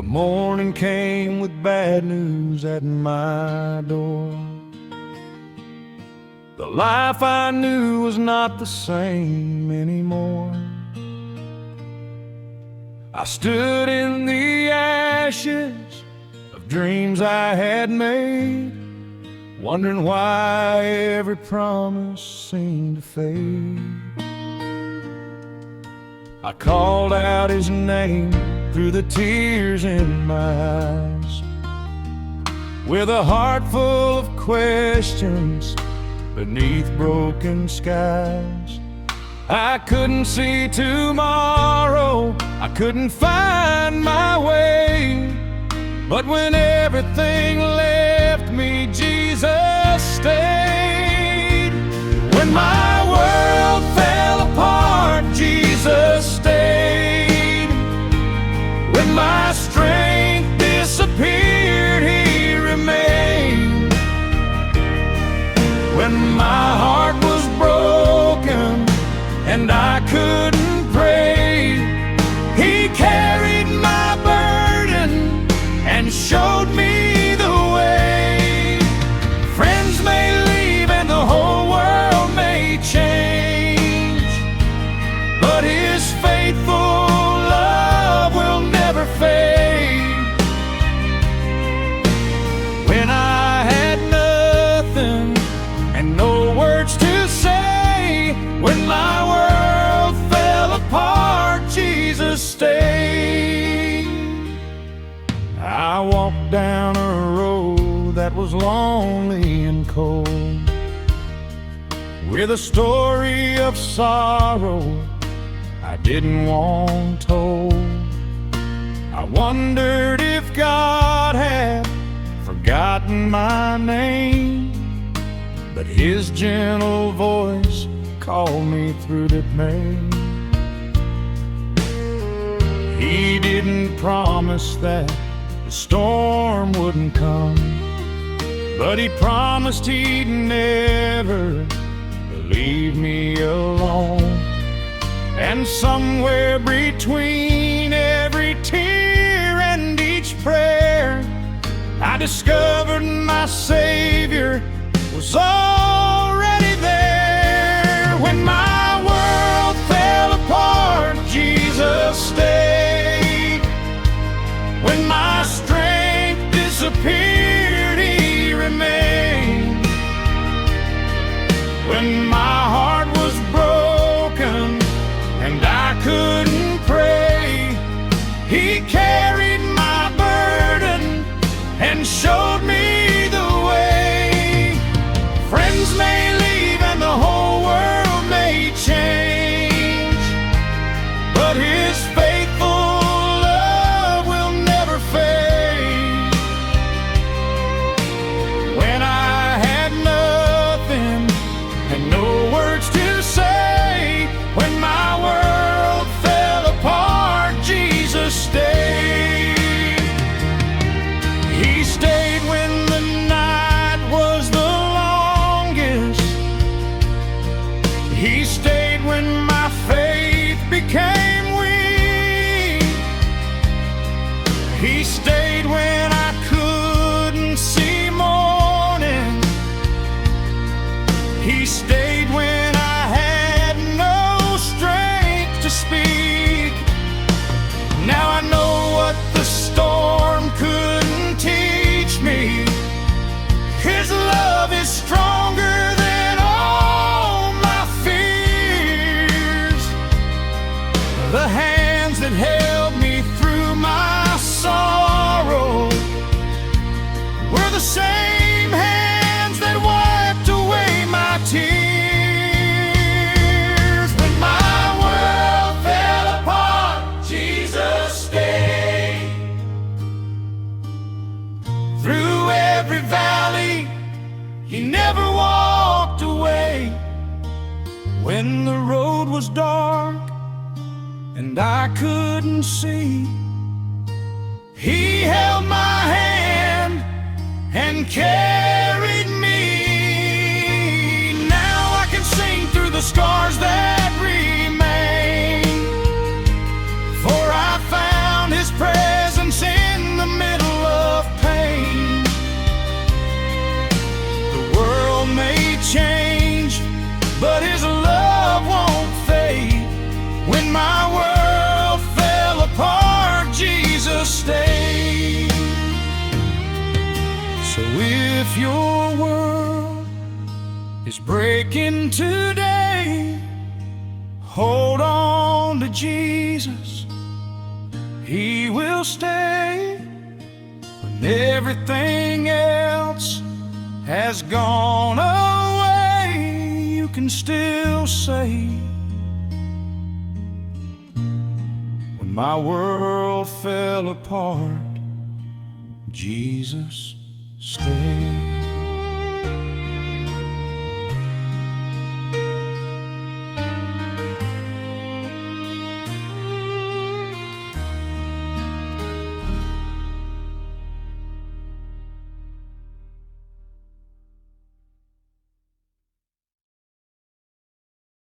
morning came with bad news at my door. The life I knew was not the same anymore. I stood in the ashes of dreams I had made, wondering why every promise seemed to fade. I called out his name through the tears in my eyes, with a heart full of questions beneath broken skies. I couldn't see tomorrow, I couldn't find my way, but when everything left me, Jesus stayed. When my world fell apart, Jesus stayed. When my strength disappeared, He remained. When my heart was broken and I couldn't pray, He carried my burden and showed me the way. Friends may leave and the whole world may change, but His faithful love will never fade. When I had nothing and no words to say, when my world fell apart, Jesus stayed. I walked down a road that was lonely and cold, with a story of sorrow I didn't want told. I wondered if God had forgotten my name, but His gentle voice called me through the pain. He didn't promise that the storm wouldn't come, but He promised He'd never leave me alone. And somewhere between every tear and each prayer, I discovered my Savior was already there. When my world fell apart, Jesus stayed. When my strength disappeared, He remained. When my heart was broken and I couldn't pray, He carried my burden and showed me the way. Friends may leave and the whole world may change, but His faithful love will never fade. When I had nothing and no words to say, when my world fell apart, Jesus stayed. He stayed when the night was the longest. He stayed when my faith became weak. He stayed when I couldn't see morning. He stayed when I had no strength to speak. Now I know what the storm couldn't teach me. His love is stronger than all my fears. The hands that held me through my sorrow were the same hands that wiped away my tears. When my world fell apart, Jesus stayed. Through every valley, He never walked away. When the road was dark and I couldn't see, He held my hand and carried me. Now I can sing through the scars that remain, for I found His presence in if your world is breaking today, hold on to Jesus. He will stay when everything else has gone away. You can still say, when my world fell apart, Jesus stayed.